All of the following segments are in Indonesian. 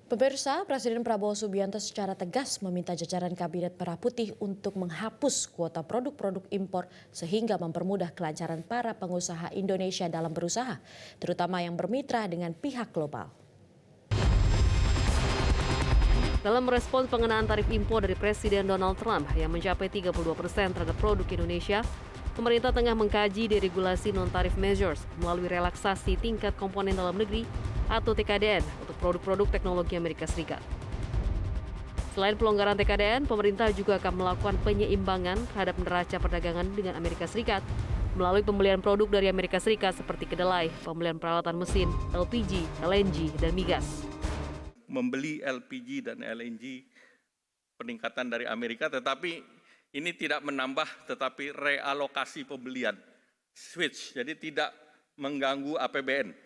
Pemirsa, Presiden Prabowo Subianto secara tegas meminta jajaran Kabinet Merah Putih untuk menghapus kuota produk-produk impor sehingga mempermudah kelancaran para pengusaha Indonesia dalam berusaha, terutama yang bermitra dengan pihak global. Dalam merespons pengenaan tarif impor dari Presiden Donald Trump yang mencapai 32% terhadap produk Indonesia, pemerintah tengah mengkaji deregulasi non-tarif measures melalui relaksasi tingkat komponen dalam negeri atau TKDN untuk produk-produk teknologi Amerika Serikat. Selain pelonggaran TKDN, pemerintah juga akan melakukan penyeimbangan terhadap neraca perdagangan dengan Amerika Serikat melalui pembelian produk dari Amerika Serikat seperti kedelai, pembelian peralatan mesin, LPG, LNG, dan migas. Membeli LPG dan LNG peningkatan dari Amerika, tetapi ini tidak menambah, tetapi realokasi pembelian, switch, jadi tidak mengganggu APBN.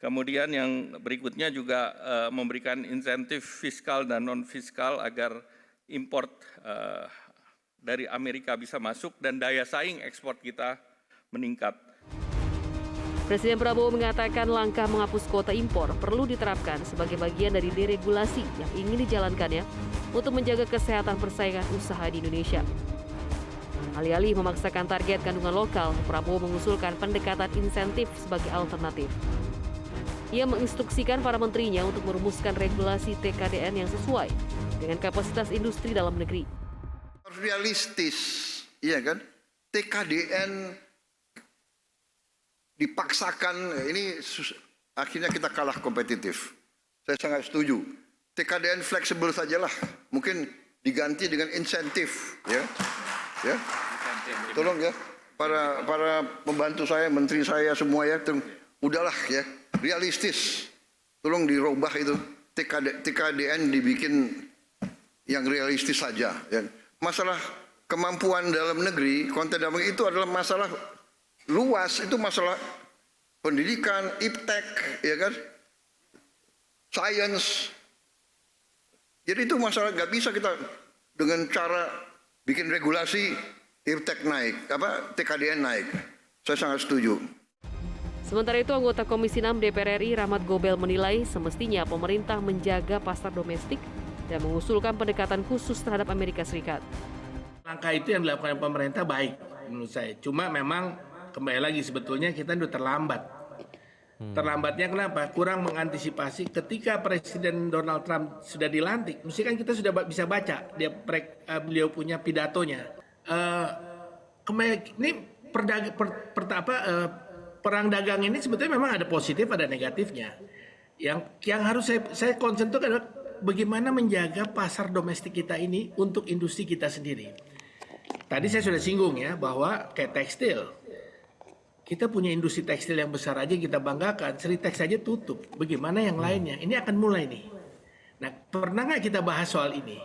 Kemudian yang berikutnya juga memberikan insentif fiskal dan non-fiskal agar import dari Amerika bisa masuk dan daya saing ekspor kita meningkat. Presiden Prabowo mengatakan langkah menghapus kuota impor perlu diterapkan sebagai bagian dari deregulasi yang ingin dijalankannya untuk menjaga kesehatan persaingan usaha di Indonesia. Alih-alih memaksakan target kandungan lokal, Prabowo mengusulkan pendekatan insentif sebagai alternatif. Ia menginstruksikan para menterinya untuk merumuskan regulasi TKDN yang sesuai dengan kapasitas industri dalam negeri. Realistis, iya kan? TKDN dipaksakan, ini akhirnya kita kalah kompetitif. Saya sangat setuju. TKDN fleksibel sajalah, mungkin diganti dengan insentif, ya. Tolong ya, para pembantu saya, menteri saya semua ya, udahlah ya, realistis. Tolong dirubah itu, TKDN dibikin yang realistis saja. Ya. Masalah kemampuan dalam negeri, konten dalam negeri itu adalah masalah luas, itu masalah pendidikan, iptek, ya kan, science. Jadi itu masalah, nggak bisa kita dengan cara bikin regulasi iptek naik, TKDN naik. Saya sangat setuju. Sementara itu, anggota Komisi 6 DPR RI Rahmat Gobel menilai semestinya pemerintah menjaga pasar domestik dan mengusulkan pendekatan khusus terhadap Amerika Serikat. Langkah itu yang dilakukan pemerintah baik menurut saya. Cuma memang kembali lagi sebetulnya kita sudah terlambat. Terlambatnya kenapa? Kurang mengantisipasi ketika Presiden Donald Trump sudah dilantik. Mesti kan kita sudah bisa baca beliau punya pidatonya. Ini perang dagang ini sebetulnya memang ada positif, ada negatifnya. Yang harus saya concern itu adalah bagaimana menjaga pasar domestik kita ini untuk industri kita sendiri. Tadi saya sudah singgung ya bahwa kayak tekstil, kita punya industri tekstil yang besar aja kita banggakan, Sritex saja tutup. Bagaimana yang lainnya? Ini akan mulai nih. Nah, pernah nggak kita bahas soal ini?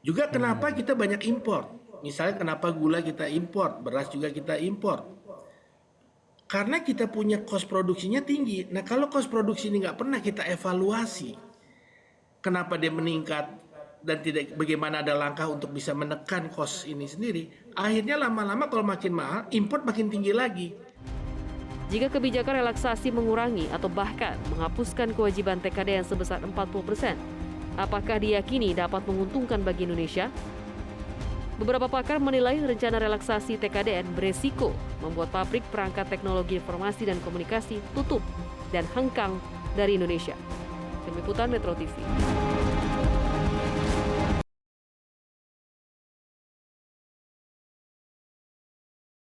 Juga kenapa kita banyak impor? Misalnya kenapa gula kita impor, beras juga kita impor? Karena kita punya cost produksinya tinggi. Nah, kalau cost produksi ini nggak pernah kita evaluasi, kenapa dia meningkat dan tidak, bagaimana ada langkah untuk bisa menekan cost ini sendiri, akhirnya lama-lama kalau makin mahal, import makin tinggi lagi. Jika kebijakan relaksasi mengurangi atau bahkan menghapuskan kewajiban TKDN sebesar 40%, apakah diyakini dapat menguntungkan bagi Indonesia? Beberapa pakar menilai rencana relaksasi TKDN beresiko membuat pabrik perangkat teknologi informasi dan komunikasi tutup dan hengkang dari Indonesia. Tim Liputan Metro TV.